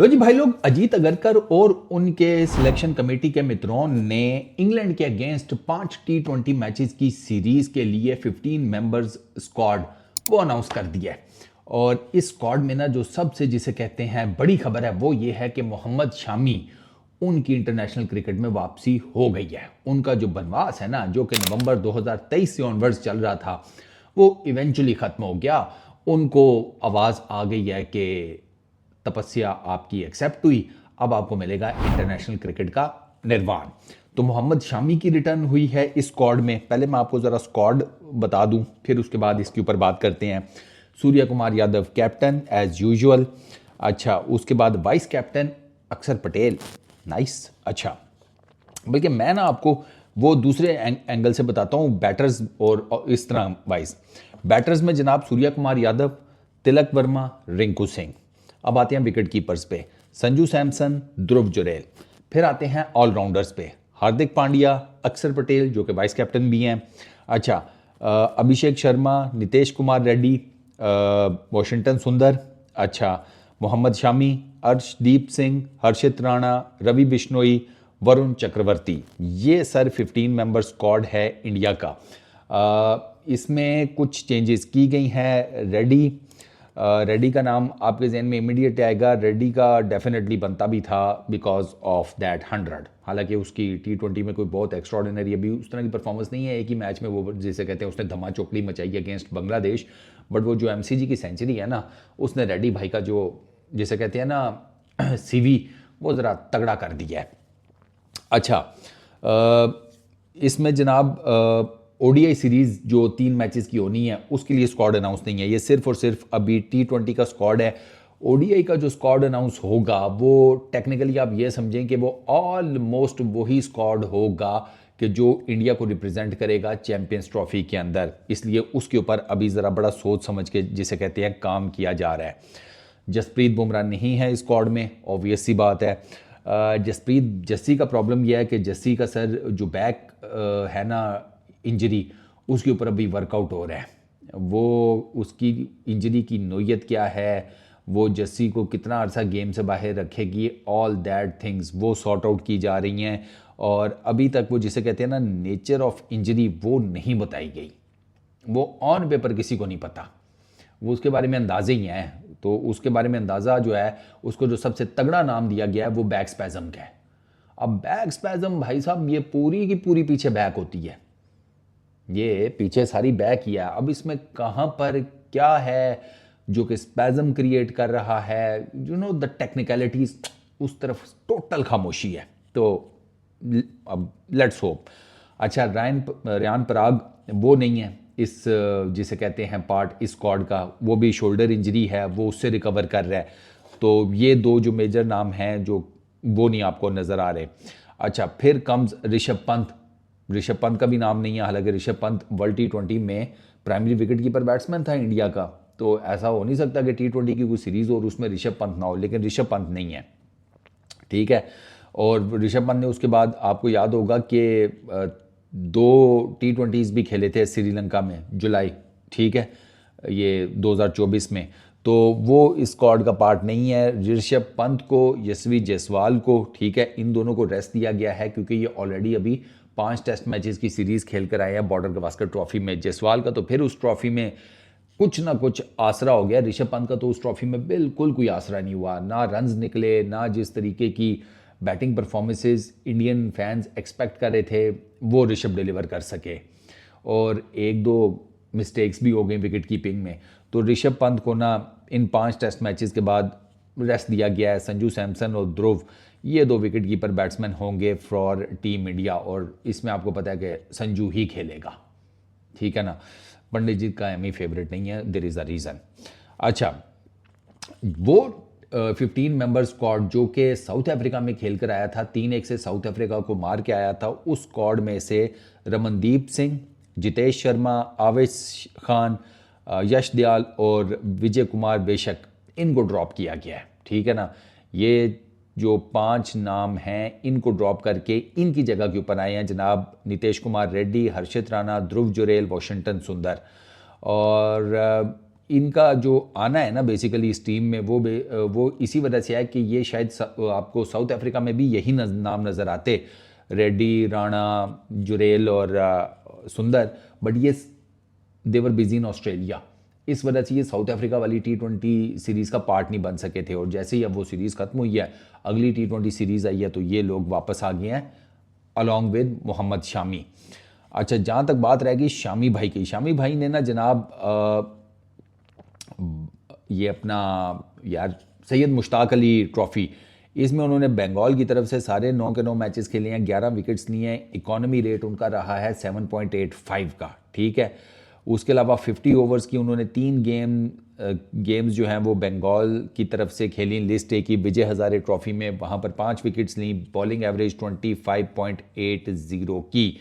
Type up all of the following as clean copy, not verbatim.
लो जी भाई लोग, अजीत अगरकर और उनके सिलेक्शन कमेटी के मित्रों ने इंग्लैंड के अगेंस्ट 5 T20 मैचेस की सीरीज के लिए 15 मेंबर्स स्क्वाड वो अनाउंस कर दिया है। और इस स्क्वाड में ना जो सबसे जिसे कहते हैं बड़ी खबर है वो ये है कि मोहम्मद शामी उनकी इंटरनेशनल क्रिकेट में वापसी हो गई है। उनका जो बनवास है ना, जो कि नवंबर 2023 से ऑनवर्ड्स चल रहा था, वो इवेंचुअली खत्म हो गया। उनको आवाज़ आ गई है कि तपस्या आपकी एक्सेप्ट हुई, अब आपको मिलेगा इंटरनेशनल क्रिकेट का निर्वाण। तो मोहम्मद शामी की रिटर्न हुई है इस स्क्वाड में। पहले मैं आपको ज़रा स्क्वाड बता दूं, फिर उसके बाद इसके ऊपर बात करते हैं। Surya Kumar Yadav captain as usual. अच्छा, उसके बाद वाइस कैप्टन अक्षर पटेल। नाइस। अच्छा, बल्कि मैं ना आपको वो दूसरे एंगल से बताता हूँ, बैटर्स और इस तरह वाइज। बैटर्स में जनाब सूर्य कुमार यादव, तिलक वर्मा, रिंकू सिंह। अब आते हैं विकेट कीपर्स पे, संजू सैमसन, ध्रुव जुरैल। फिर आते हैं ऑलराउंडर्स पे, हार्दिक पांड्या, अक्षर पटेल जो कि वाइस कैप्टन भी हैं। अच्छा, अभिषेक शर्मा, नितेश कुमार रेड्डी, वॉशिंगटन सुंदर। अच्छा, मोहम्मद शामी, अर्शदीप सिंह, हर्षित राणा, रवि बिश्नोई, वरुण चक्रवर्ती। ये सर 15 मेंबर स्क्वाड है इंडिया का। इसमें कुछ चेंजेस की गई हैं। रेड्डी का नाम आपके जहन में इमीडिएट आएगा। रेड्डी का डेफिनेटली बनता भी था बिकॉज ऑफ दैट 100। हालांकि उसकी T20 में कोई बहुत एक्स्ट्रॉर्डिनरी अभी उस तरह की परफॉर्मेंस नहीं है। एक ही मैच में वो जिसे कहते हैं उसने धमा चौकड़ी मचाई अगेंस्ट बांग्लादेश, बट वो जो MCG की सेंचुरी है ना, उसने रेड्डी भाई का जो जिसे कहते हैं ना CV, वो ज़रा तगड़ा कर दिया है। अच्छा, इसमें जनाब ODI सीरीज़ जो 3 मैचेस की होनी है उसके लिए स्क्वाड अनाउंस नहीं है। ये सिर्फ और सिर्फ अभी T20 का स्क्वाड है। ODI का जो स्क्वाड अनाउंस होगा वो टेक्निकली आप ये समझें कि वो ऑलमोस्ट वही स्क्वाड होगा कि जो इंडिया को रिप्रेजेंट करेगा चैंपियंस ट्रॉफी के अंदर। इसलिए उसके ऊपर अभी ज़रा बड़ा सोच समझ के जिसे कहते हैं काम किया जा रहा है। जसप्रीत बुमराह नहीं है इस स्क्वाड में, ऑब्वियस सी बात है। जस्सी का प्रॉब्लम यह है कि जस्सी का सर जो बैक है ना इंजरी, उसके ऊपर अभी वर्कआउट हो रहा है। वो उसकी इंजरी की नोयत क्या है, वो जस्सी को कितना अरसा गेम से बाहर रखेगी, ऑल दैट थिंग्स वो सॉर्ट आउट की जा रही हैं। और अभी तक वो जिसे कहते हैं ना नेचर ऑफ इंजरी वो नहीं बताई गई। वो ऑन पेपर किसी को नहीं पता, वो उसके बारे में अंदाजे ही हैं। तो उसके बारे में अंदाज़ा जो है, उसको जो सबसे तगड़ा नाम दिया गया है वो बैक स्पैज़म का है। अब बैक स्पैज़म भाई साहब ये पूरी की पूरी पीछे बैक होती है, ये पीछे सारी बैक ही है। अब इसमें कहाँ पर क्या है जो कि स्पैज़म क्रिएट कर रहा है, द टेक्निकलिटीज, उस तरफ टोटल खामोशी है। तो अब लेट्स होप। अच्छा, रेयान पराग वो नहीं है इस जिसे कहते हैं पार्ट इस स्क्वाड का, वो भी शोल्डर इंजरी है, वो उससे रिकवर कर रहा है। तो ये दो जो मेजर नाम हैं जो वो नहीं आपको नज़र आ रहे। अच्छा, फिर कम्स ऋषभ पंत। ऋषभ पंत का भी नाम नहीं है, हालांकि ऋषभ पंत वर्ल्ड T20 में प्राइमरी विकेट कीपर बैट्समैन था इंडिया का। तो ऐसा हो नहीं सकता कि T20 की कोई सीरीज़ हो और उसमें ऋषभ पंत ना हो, लेकिन ऋषभ पंत नहीं है, ठीक है। और ऋषभ पंत ने उसके बाद आपको याद होगा कि 2 T20s भी खेले थे श्रीलंका में जुलाई, ठीक है, ये 2024 में। तो वो इस स्क्वाड का पार्ट नहीं है। ऋषभ पंत को, यशस्वी जायसवाल को, ठीक है, इन दोनों को रेस्ट दिया गया है क्योंकि ये ऑलरेडी अभी 5 टेस्ट मैचेस की सीरीज़ खेल कर आए हैं बॉर्डर गवास्कर ट्रॉफी में। जायसवाल का तो फिर उस ट्रॉफी में कुछ ना कुछ आसरा हो गया। ऋषभ पंत का तो उस ट्रॉफी में बिल्कुल कोई आसरा नहीं हुआ, ना रन्स निकले, ना जिस तरीके की batting performances Indian fans expect कर रहे थे वो ऋषभ डिलीवर कर सके। और एक दो मिस्टेक्स भी हो गई विकेट कीपिंग में। तो ऋषभ पंत को ना इन 5 टेस्ट मैचेस के बाद रेस्ट दिया गया है। संजू सैमसन और ध्रुव, ये 2 विकेट कीपर बैट्समैन होंगे फॉर टीम इंडिया, और इसमें आपको पता है कि संजू ही खेलेगा, ठीक है ना। पंडित जी का एमी फेवरेट नहीं है, देयर इज़ अ रीज़न। अच्छा, वो 15 मेंबर स्क्वाड जो कि साउथ अफ्रीका में खेल कर आया था, 3-1 से साउथ अफ्रीका को मार के आया था, उस स्क्वाड में से रमनदीप सिंह, जितेश शर्मा, आवेश खान, यश दयाल और विजय कुमार बेशक, इनको ड्रॉप किया गया है, ठीक है ना। ये जो 5 नाम हैं इनको ड्रॉप करके इनकी जगह के ऊपर आए हैं जनाब नितेश कुमार रेड्डी, हर्षित राणा, ध्रुव जुरैल, वॉशिंगटन सुंदर। और इनका जो आना है ना बेसिकली इस टीम में वो इसी वजह से है कि ये शायद आपको साउथ अफ्रीका में भी यही नाम नज़र आते, रेड्डी, राणा, जुरेल और सुंदर, बट ये देवर बिजी इन ऑस्ट्रेलिया। इस वजह से ये साउथ अफ्रीका वाली T20 सीरीज़ का पार्ट नहीं बन सके थे, और जैसे ही अब वो सीरीज़ ख़त्म हुई है, अगली T20 सीरीज़ आई है, तो ये लोग वापस आ गए हैं अलॉन्ग विद मोहम्मद शामी। अच्छा, जहाँ तक बात रह गई शामी भाई की, शामी भाई ने ना जनाब ये अपना यार सैयद मुश्ताक अली ट्रॉफ़ी, इसमें उन्होंने बंगाल की तरफ से सारे 9 के 9 मैचेस खेले हैं, 11 विकेट्स लिए हैं, इकॉनमी रेट उनका रहा है 7.85 का, ठीक है। उसके अलावा 50 ओवर्स की उन्होंने 3 गेम्स जो हैं वो बंगाल की तरफ से खेली, लिस्ट ए की विजय हज़ारे ट्रॉफ़ी में, वहाँ पर 5 विकेट्स ली, बॉलिंग एवरेज 25.80 की।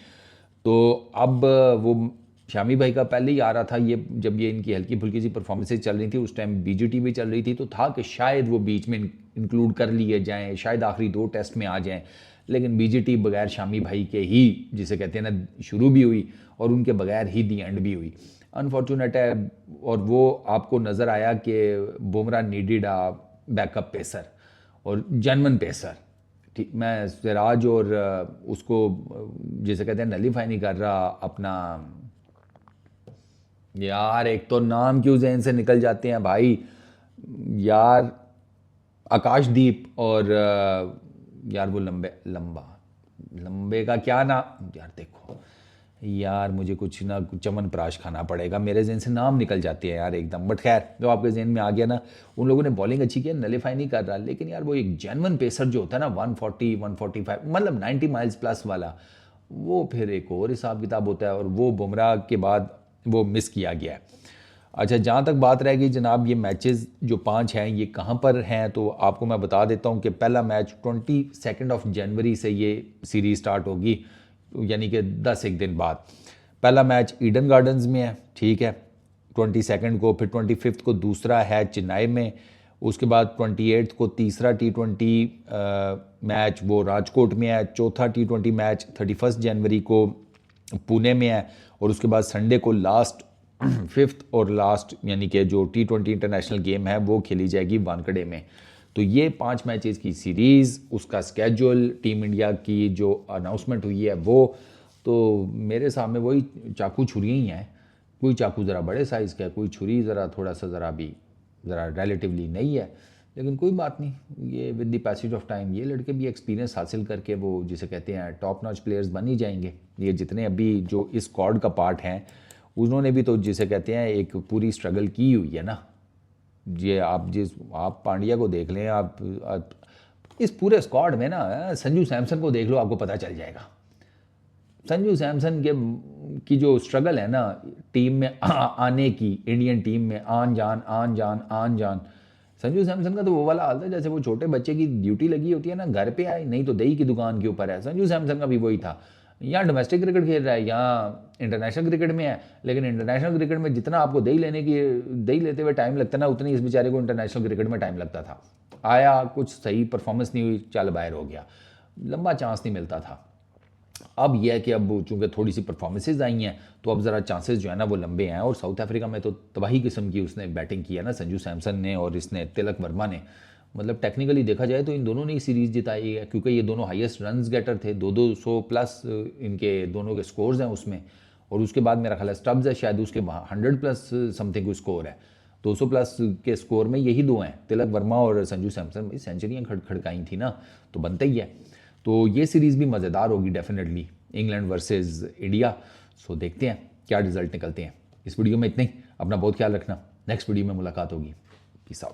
तो अब वो शामी भाई का पहले ही आ रहा था, ये जब ये इनकी हल्की फुल्की सी परफॉर्मेंसेज चल रही थी, उस टाइम बीजीटी भी चल रही थी, तो था कि शायद वो बीच में इंक्लूड कर लिए जाएं, शायद आखिरी 2 टेस्ट में आ जाएं, लेकिन बीजीटी बगैर शामी भाई के ही, जिसे कहते हैं ना, शुरू भी हुई और उनके बगैर ही दी एंड भी हुई। अनफॉर्चुनेट है, और वो आपको नज़र आया कि बुमराह नीडिड आ बैकअप पेसर और जनमन पेसर। ठीक, मैं सिराज और उसको जिसे कहते हैं नलीफाई नहीं कर रहा अपना, यार एक तो नाम क्यों जहन से निकल जाते हैं भाई यार, आकाशदीप और यार वो लंबे का क्या नाम यार, देखो यार मुझे कुछ ना कुछ चमनप्राश खाना पड़ेगा, मेरे जहन से नाम निकल जाते हैं यार एकदम, बट खैर जो आपके जहन में आ गया ना, उन लोगों ने बॉलिंग अच्छी की, नलीफाई नहीं कर रहा, लेकिन यार वो एक जेन्युइन पेसर जो होता है ना 140 145 मतलब 90 माइल्स प्लस वाला, वो फिर एक और हिसाब किताब होता है, और वो बुमराह के बाद वो मिस किया गया है। अच्छा, जहाँ तक बात रह गई जनाब ये मैचेस जो 5 हैं ये कहाँ पर हैं, तो आपको मैं बता देता हूँ कि पहला मैच 22 जनवरी से ये सीरीज़ स्टार्ट होगी, यानी कि 10 एक दिन बाद। पहला मैच ईडन गार्डन्स में है, ठीक है, 22 को, फिर 25 को दूसरा है चेन्नई में, उसके बाद 28 को तीसरा T20 मैच वो राजकोट में है, चौथा T20 मैच 31 जनवरी को पुणे में है, और उसके बाद संडे को लास्ट 5th और लास्ट यानी कि जो T20 इंटरनेशनल गेम है वो खेली जाएगी वानखेड़े में। तो ये 5 मैचेस की सीरीज़, उसका स्केड्यूल, टीम इंडिया की जो अनाउंसमेंट हुई है वो, तो मेरे सामने वही चाकू छुरियाँ ही हैं, कोई चाकू ज़रा बड़े साइज़ का है, कोई छुरी ज़रा थोड़ा सा ज़रा रिलेटिवली नहीं है, लेकिन कोई बात नहीं, ये with the passage of time ये लड़के भी एक्सपीरियंस हासिल करके वो जिसे कहते हैं टॉप नॉच प्लेयर्स बन ही जाएंगे। ये जितने अभी जो इस स्क्वाड का पार्ट हैं उन्होंने भी तो जिसे कहते हैं एक पूरी स्ट्रगल की हुई है ना। ये आप पांड्या को देख लें, आप इस पूरे स्क्वाड में ना संजू सैमसन को देख लो, आपको पता चल जाएगा संजू सैमसन की जो स्ट्रगल है ना टीम में आने की, इंडियन टीम में आन जान। संजू सैमसन का तो वो वाला हाल था जैसे वो छोटे बच्चे की ड्यूटी लगी होती है ना, घर पे आए नहीं तो दही की दुकान के ऊपर है। संजू सैमसन का भी वही था, यहाँ डोमेस्टिक क्रिकेट खेल रहा है, यहाँ इंटरनेशनल क्रिकेट में है, लेकिन इंटरनेशनल क्रिकेट में जितना आपको दही लेते हुए टाइम लगता ना, उतनी इस बेचारे को इंटरनेशनल क्रिकेट में टाइम लगता था। आया, कुछ सही परफॉर्मेंस नहीं हुई, चल बाहर हो गया, लंबा चांस नहीं मिलता था। अब यह है कि अब चूंकि थोड़ी सी परफॉर्मेंसेज आई हैं तो अब ज़रा चांसेस जो है ना वो लंबे हैं, और साउथ अफ्रीका में तो तबाही किस्म की उसने बैटिंग की है ना संजू सैमसन ने और इसने तिलक वर्मा ने। मतलब टेक्निकली देखा जाए तो इन दोनों ने ही सीरीज़ जिताई है, क्योंकि ये दोनों हाईएस्ट रन्स गेटर थे, 200 प्लस इनके दोनों के स्कोर्स हैं उसमें, और उसके बाद मेरा ख्याल है स्टब्स है शायद, उसके 100 प्लस समथिंग स्कोर है, 200 प्लस के स्कोर में यही दो हैं, तिलक वर्मा और संजू सैमसन। सेंचुरियाँ खड़काई थी ना, तो बनता ही है। तो ये सीरीज़ भी मज़ेदार होगी डेफिनेटली, इंग्लैंड वर्सेस इंडिया। सो देखते हैं क्या रिजल्ट निकलते हैं। इस वीडियो में इतना ही, अपना बहुत ख्याल रखना, नेक्स्ट वीडियो में मुलाकात होगी, पीस आउट।